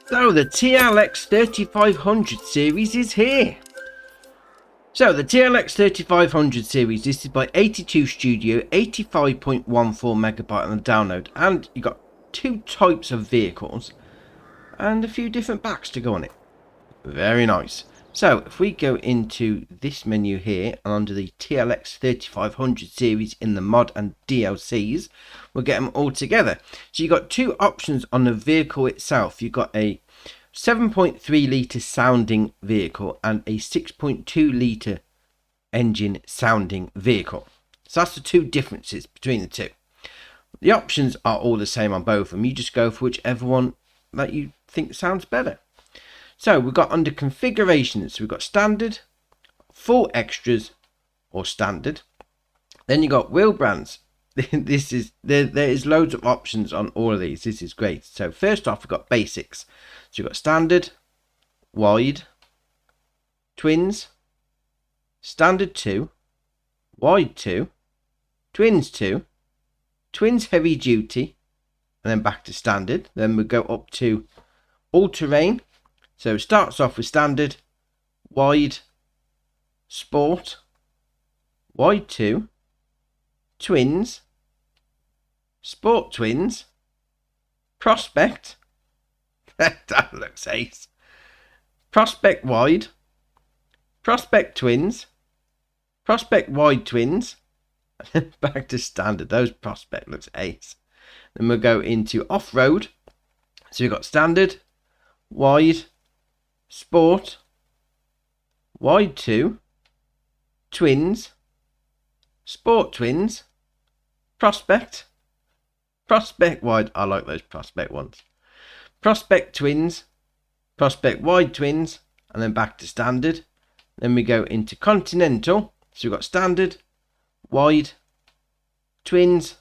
So the TLX 3500 series is here. So the TLX 3500 series, this is by 82 Studio, 85.14 megabyte on the download, and you got two types of vehicles and a few different backs to go on it. Very nice. So if we go into this menu here and under the TLX 3500 series in the mod and DLCs, we'll get them all together. So you got two options on the vehicle itself. You got a 7.3 litre sounding vehicle and a 6.2 litre engine sounding vehicle. So that's the two differences between the two. The options are all the same on both of them. You just go for whichever one that you think sounds better. So we've got under configurations, we've got standard, full extras, or standard. Then you got wheel brands. This is there is loads of options on all of these. This is great. So first off, we've got basics. So you've got standard, wide, twins, standard 2, wide 2, twins 2, twins heavy duty, and then back to standard. Then we go up to all terrain. So it starts off with standard, wide, sport, wide 2, twins, sport twins, prospect, that looks ace, prospect wide, prospect twins, prospect wide twins, and then back to standard. Those prospect looks ace. Then we'll go into off-road. So we've got standard, wide, sport, wide 2, twins, sport twins, prospect, prospect wide. I like those prospect ones. Prospect twins, prospect wide twins, and then back to standard. Then we go into continental. So we've got standard, wide, twins,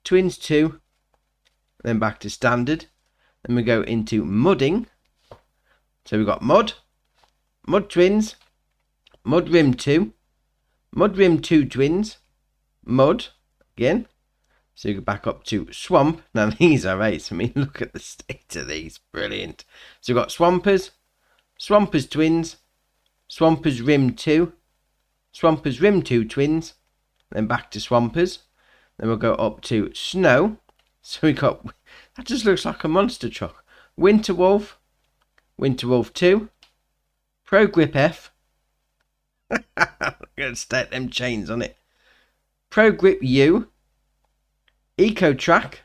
twins 2, then back to standard. Then we go into mudding. So we've got mud, mud twins, mud rim 2, mud rim 2 twins, mud again. So you go back up to swamp. Now these are ace. I mean, look at the state of these. Brilliant. So we've got swampers, swampers twins, swampers rim 2, swampers rim 2 twins, then back to swampers. Then we'll go up to snow. So we got, that just looks like a monster truck. Winter Wolf, Winter Wolf 2, Pro Grip F. I'm going to stack them chains on it. Pro Grip U, Eco Track.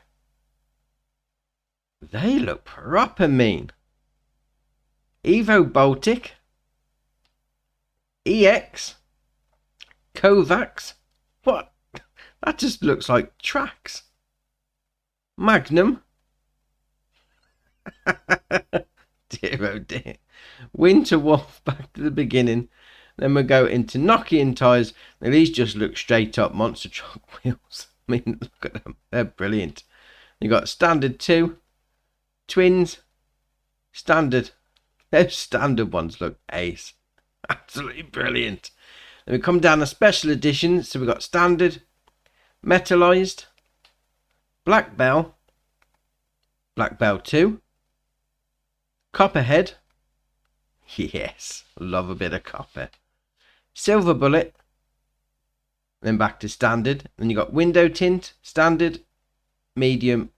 They look proper mean. Evo Baltic, EX, Kovacs. What? That just looks like tracks. Magnum. Dear oh dear. Winter Wolf, back to the beginning. Then we'll go into Nokian tyres. Now these just look straight up monster truck wheels. I mean, look at them. They're brilliant. You got standard 2, twins, standard. Those standard ones look ace. Absolutely brilliant. Then we come down to special editions. So we've got standard, metalized, Black Bell, Black Bell 2, Copperhead. Yes, love a bit of copper. Silver Bullet. Then back to standard. Then you got window tint, standard, medium,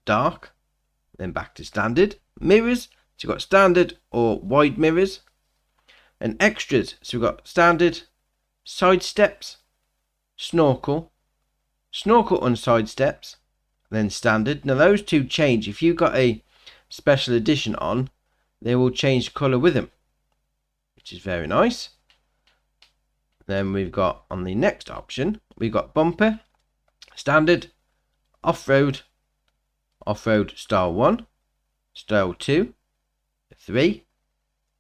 dark. Then back to standard. Mirrors. So you've got standard or wide mirrors. And extras. So we've got standard, side steps, snorkel, snorkel and side steps, then standard. Now those two change. If you've got a special edition on, they will change the colour with them, which is very nice. Then we've got on the next option, we've got bumper, standard, off-road, off-road style 1, style 2, 3,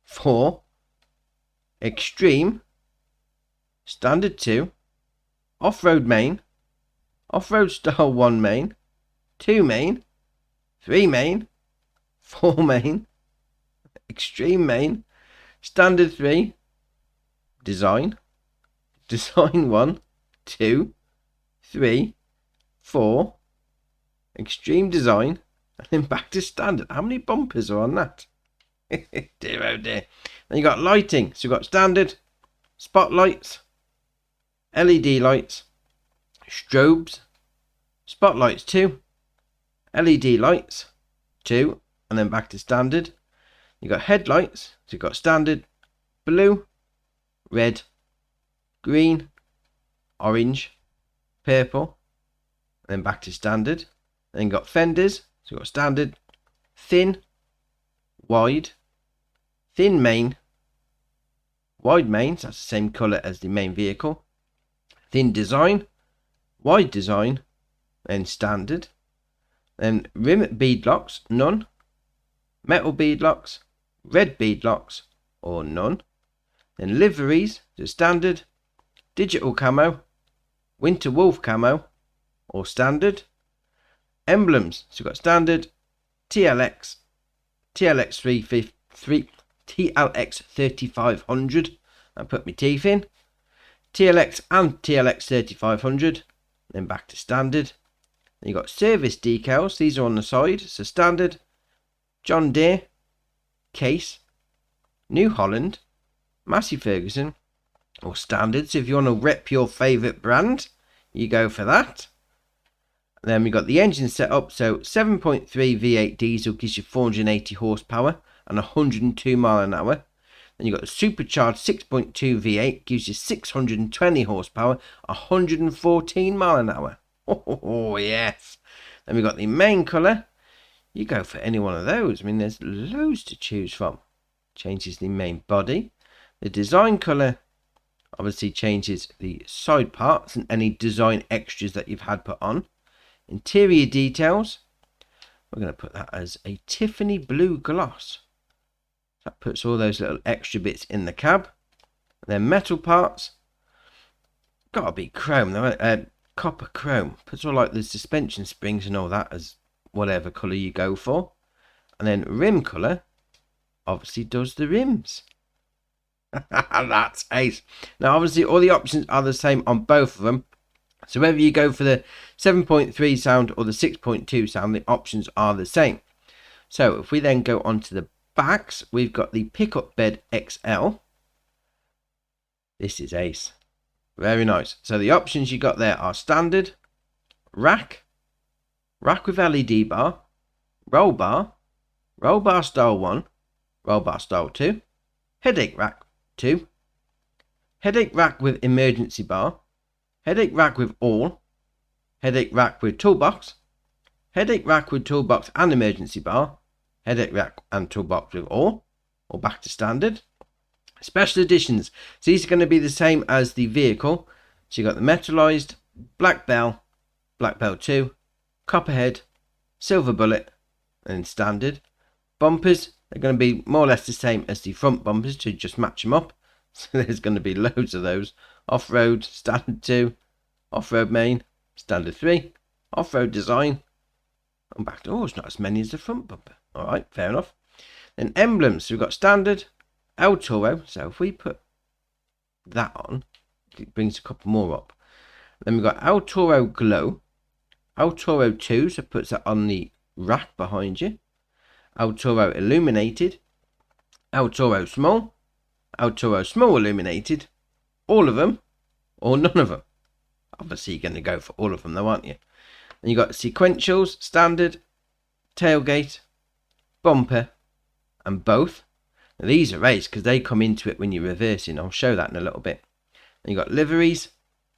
4, extreme, standard 2, off-road main, off-road style 1 main, 2 main, 3 main, 4 main, extreme main, standard 3, design, design 1, 2, 3, 4, extreme design, and then back to standard. How many bumpers are on that? Dear oh dear. Then you got lighting. So you've got standard, spotlights, LED lights, strobes, spotlights 2, LED lights 2, and then back to standard. You got headlights. So you've got standard, blue, red, green, orange, purple, and then back to standard. Then you got fenders. So you've got standard, thin, wide, thin main, wide mains, that's the same colour as the main vehicle, thin design, wide design, then standard, then rim bead locks, none, metal bead locks, red bead locks, or none, then liveries, to standard, digital camo, winter wolf camo, or standard, emblems, so you've got standard, TLX, TLX 353, TLX 3500, I put my teeth in, TLX and TLX 3500, then back to standard. Then you got service decals, these are on the side, so standard, John Deere, Case, New Holland, Massey Ferguson, or standard. So if you want to rep your favourite brand, you go for that. And then we got the engine set up, so 7.3 V8 diesel gives you 480 horsepower and 102 mile an hour. Then you got the supercharged 6.2 V8 gives you 620 horsepower, 114 mile an hour. Oh yes. Then we got the main colour. You go for any one of those. I mean, there's loads to choose from. Changes the main body. The design colour obviously changes the side parts and any design extras that you've had put on. Interior details, we're going to put that as a Tiffany blue gloss. That puts all those little extra bits in the cab. And then metal parts, gotta be chrome though, copper chrome. Puts all like the suspension springs and all that as whatever colour you go for. And then rim colour obviously does the rims. That's ace. Now obviously all the options are the same on both of them. So whether you go for the 7.3 sound or the 6.2 sound, the options are the same. So if we then go on to the backs, we've got the pickup bed XL. This is ace. Very nice. So the options you got there are standard, rack with LED bar, roll bar style 1, roll bar style 2, headache rack 2, headache rack with emergency bar, headache rack with all, headache rack with toolbox, headache rack with toolbox and emergency bar, headache rack and toolbox with all, or back to standard. Special editions, so these are going to be the same as the vehicle. So you got the metalized, black bell 2, copperhead, silver bullet, and standard. Bumpers are going to be more or less the same as the front bumpers to just match them up. So there's going to be loads of those. Off-road, standard 2, off-road main, standard 3, off-road design, and back to, oh, it's not as many as the front bumper. Alright, fair enough. Then emblems, so we've got standard, El Toro, so if we put that on, it brings a couple more up. Then we've got El Toro Glow, El Toro 2, so it puts that on the rack behind you, El Toro Illuminated, El Toro Small, El Toro Small Illuminated, all of them, or none of them. Obviously you're going to go for all of them though, aren't you? And you got sequentials, standard, tailgate, bumper, and both. Now these are raised because they come into it when you're reversing. I'll show that in a little bit. And you got liveries,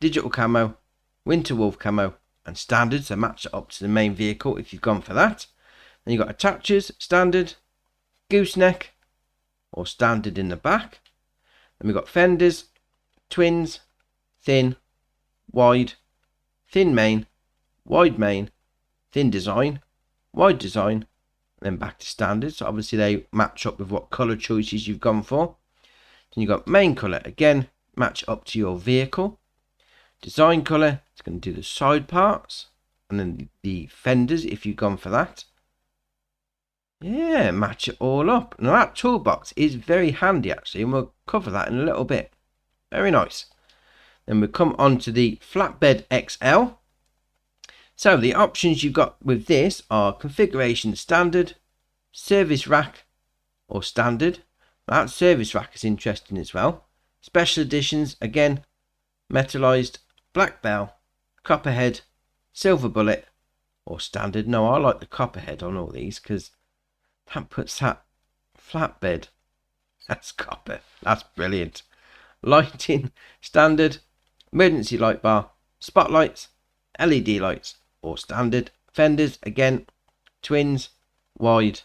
digital camo, winter wolf camo, and standard, so match it up to the main vehicle if you've gone for that. Then you got attachers, standard, gooseneck, or standard in the back. Then we've got fenders, twins, thin, wide, thin main, wide main, thin design, wide design, and then back to standard. So obviously they match up with what colour choices you've gone for. Then you've got main colour, again, match up to your vehicle. Design colour, it's going to do the side parts, and then the fenders if you've gone for that. Yeah, match it all up. Now that toolbox is very handy actually, and we'll cover that in a little bit. Very nice. Then we come on to the flatbed XL. So the options you've got with this are configuration standard, service rack or standard. That service rack is interesting as well. Special editions, again, metalized, black bell, copperhead, silver bullet or standard. No, I like the copperhead on all these because that puts that flatbed. That's copper. That's brilliant. Lighting, standard, emergency light bar, spotlights, LED lights or standard. Fenders, again, twins, wide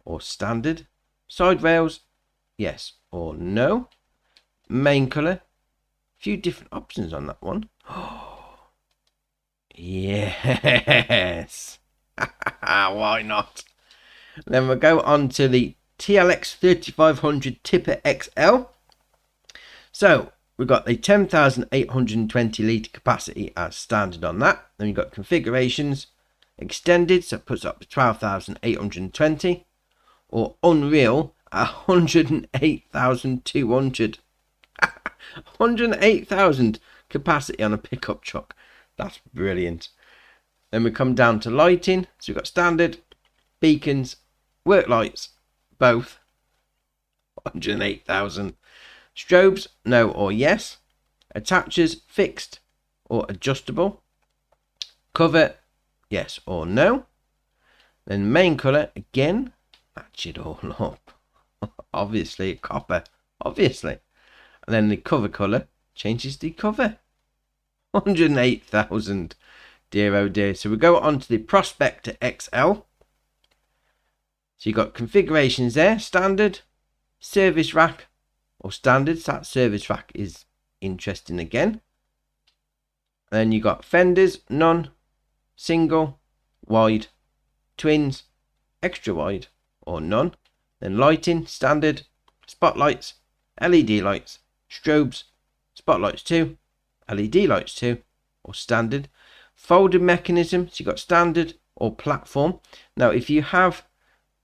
or standard. Side rails, yes or no. Main colour, few different options on that one. Yes. Why not? Then we'll go on to the TLX 3500 Tipper XL. So we've got the 10,820 litre capacity as standard on that. Then you've got configurations, extended, so it puts up to 12,820, or unreal at 108,200. 108,000 capacity on a pickup truck. That's brilliant. Then we come down to lighting. So we've got standard, beacons, work lights, both 108,000. Strobes, no or yes. Attachers, fixed or adjustable. Cover, yes or no. Then main colour, again, match it all up. Obviously copper, obviously. And then the cover colour changes the cover. 108,000. Dear oh dear. So we go on to the Prospector XL. So you've got configurations there. Standard, service rack or standard. So that service rack is interesting again. And then you got fenders, none, single, wide, twins, extra wide or none. Then lighting, standard, spotlights, LED lights, strobes, spotlights 2, LED lights 2 or standard. Folding mechanism, so you've got standard or platform. Now if you have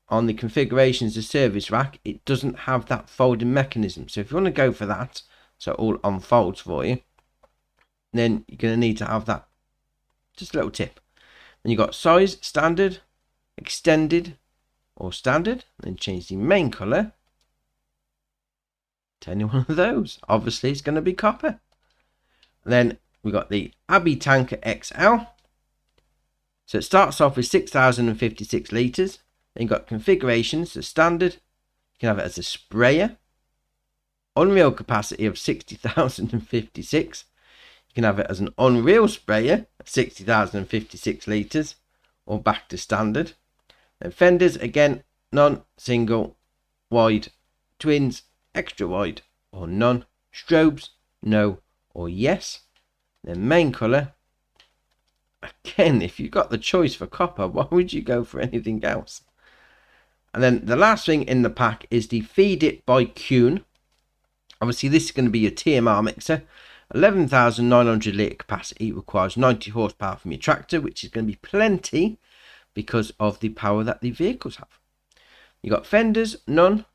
on the configurations the service rack, it doesn't have that folding mechanism. So if you want to go for that, so it all unfolds for you, then you're going to need to have that. Just a little tip. Then you've got size, standard, extended or standard. Then change the main colour to any one of those. Obviously it's going to be copper. Then we got the Abbey Tanker XL. So it starts off with 6,056 litres. Then you've got configurations, so standard. You can have it as a sprayer. Unreal capacity of 60,056. You can have it as an unreal sprayer at 60,056 litres. Or back to standard. Then fenders, again, none, single, wide, twins, extra wide or none. Strobes, no or yes. Then main colour, again, if you've got the choice for copper, why would you go for anything else? And then the last thing in the pack is the Feed It by Kuhn. Obviously this is going to be your TMR mixer. 11,900 litre capacity, requires 90 horsepower from your tractor, which is going to be plenty because of the power that the vehicles have. You got fenders, none,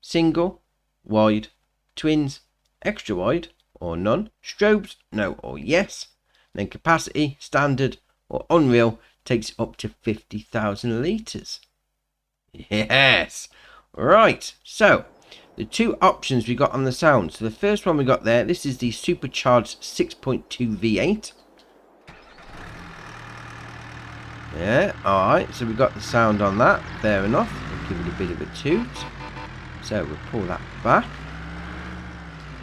single, wide, twins, extra wide or none. Strobes, no or yes. Then capacity, standard or unreal, takes it up to 50,000 litres. Yes. Right, so the two options we got on the sound. So the first one we got there, this is the supercharged 6.2 V8. Yeah, alright, so we got the sound on that. Fair enough. We'll give it a bit of a toot. So we'll pull that back.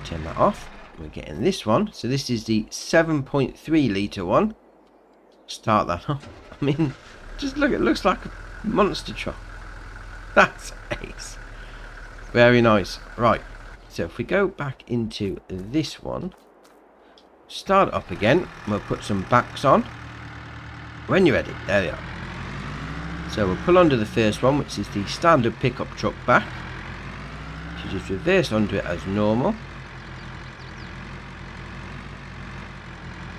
Turn that off. We're getting this one. So this is the 7.3 litre one. Start that up. I mean, just look, it looks like a monster truck. That's ace. Very nice. Right. So if we go back into this one, start it up again. We'll put some backs on. When you're ready. There they are. So we'll pull under the first one, which is the standard pickup truck back. You just reverse under it as normal.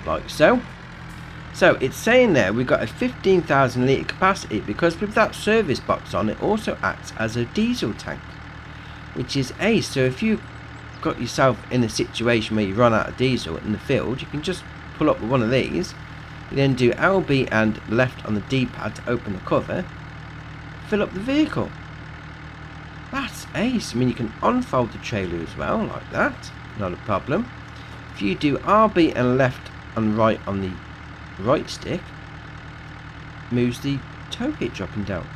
Like so. So it's saying there we've got a 15,000 litre capacity because with that service box on, it also acts as a diesel tank, which is ace. So if you got yourself in a situation where you run out of diesel in the field, you can just pull up with one of these You then do LB and left on the D-pad to open the cover, fill up the vehicle. That's ace. I mean, you can unfold the trailer as well, like that, not a problem. If you do RB and left and right on the right stick, moves the tow hitch up and down.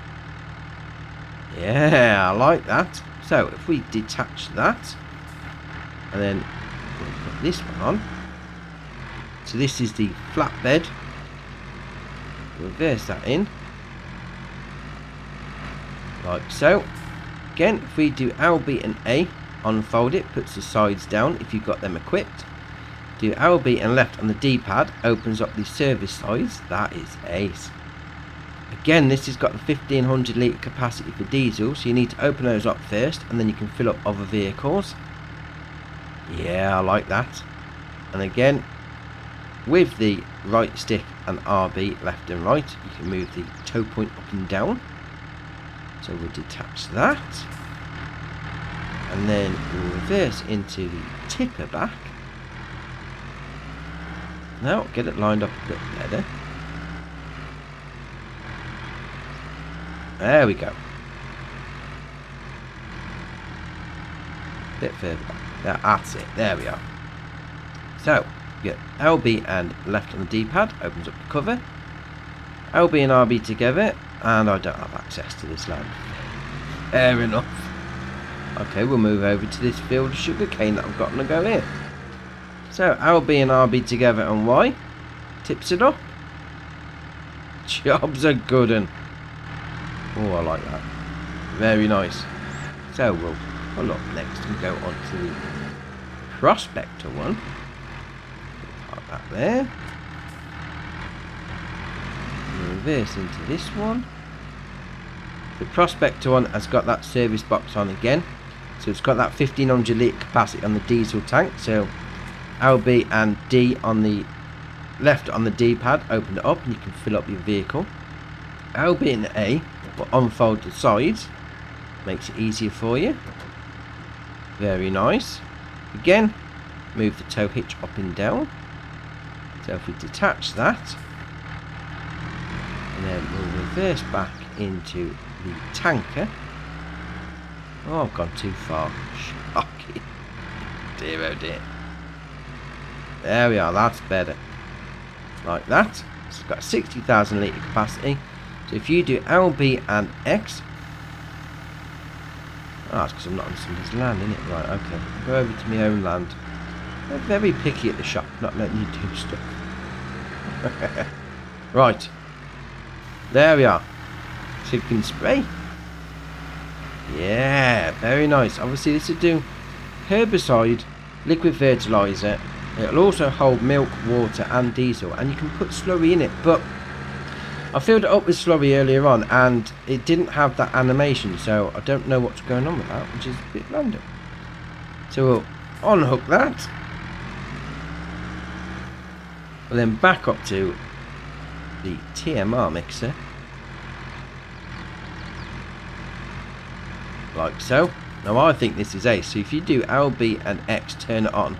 Yeah, I like that. So if we detach that, and then we'll put this one on. So this is the flatbed. Reverse that in, like so. Again, if we do LB and A, unfold it, puts the sides down if you've got them equipped. Do LB and left on the D-pad, opens up the service sides. That is ace. Again, this has got the 1500 litre capacity for diesel, so you need to open those up first, and then you can fill up other vehicles. Yeah, I like that. And again, with the right stick and RB left and right, you can move the tow point up and down. So we'll detach that, and then we'll reverse into the tipper back. Now get it lined up a bit better. There we go. Bit further back. Yeah, that's it. There we are. So get LB and left on the D-pad, opens up the cover. LB and RB together, and I don't have access to this land. Fair enough. Okay, we'll move over to this field of sugarcane that I've got to go here. So LB and RB together and Y tips it up. Job's a good one. Oh, I like that. Very nice. So we'll pull up next and go on to the Prospector one. Park that there. Reverse into this one. The Prospector one has got that service box on again, so it's got that 1500 litre capacity on the diesel tank. So LB and D on the left on the D-pad, open it up and you can fill up your vehicle. LB and A will unfold the sides, makes it easier for you. Very nice. Again, move the tow hitch up and down. So if we detach that, and then we'll reverse back into the tanker. Oh, I've gone too far. Shocking. Dear oh dear. There we are, that's better. Like that. It's got 60,000 litre capacity. So if you do LB and X. Oh, that's because I'm not on somebody's land, isn't it? Right, okay. I'll go over to my own land. They're very picky at the shop, not letting you do stuff. Right. There we are. Chicken spray. Yeah, very nice. Obviously this will do herbicide, liquid fertilizer. It'll also hold milk, water and diesel, and you can put slurry in it. But I filled it up with slurry earlier on and it didn't have that animation, so I don't know what's going on with that, which is a bit random. So we'll unhook that. We'll then back up to the TMR mixer. Like so. Now I think this is ace. So if you do LB and X, turn it on.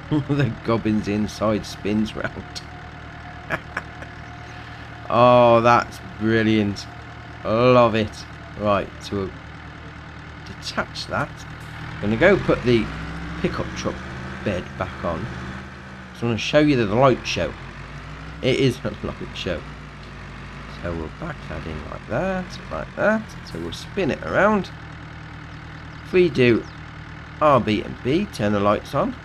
The gubbins inside spins round. Oh, that's brilliant. Love it. Right, so we'll detach that. I'm going to go put the pickup truck bed back on. So I'm going to show you the light show. It is a light show. So we'll back that in like that, like that. So we'll spin it around. If we do RB and B, turn the lights on.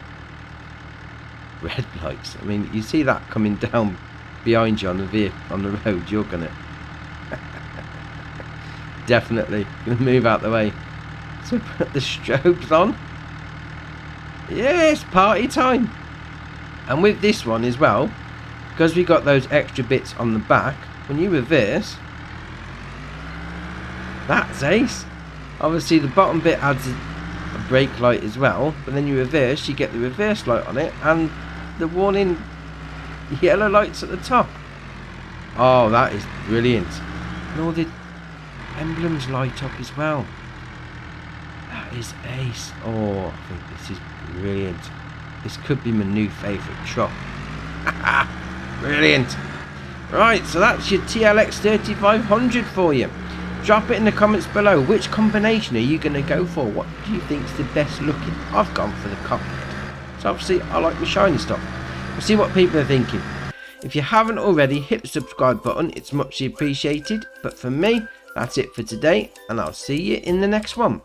Red lights. I mean, you see that coming down behind you on the vehicle, on the road. You're gonna definitely gonna move out the way. So put the strobes on. Yes, party time. And with this one as well, because we got those extra bits on the back, when you reverse, that's ace. Obviously the bottom bit adds a brake light as well, but then you reverse, you get the reverse light on it and the warning yellow lights at the top. Oh, that is brilliant. And all the emblems light up as well. That is ace. Oh, I think this is brilliant. This could be my new favourite truck. Brilliant. Right, so that's your TLX 3500 for you. Drop it in the comments below. Which combination are you going to go for? What do you think is the best looking? I've gone for the cockpit. So obviously I like my shiny stuff. We'll see what people are thinking. If you haven't already, hit the subscribe button. It's muchly appreciated. But for me, that's it for today. And I'll see you in the next one.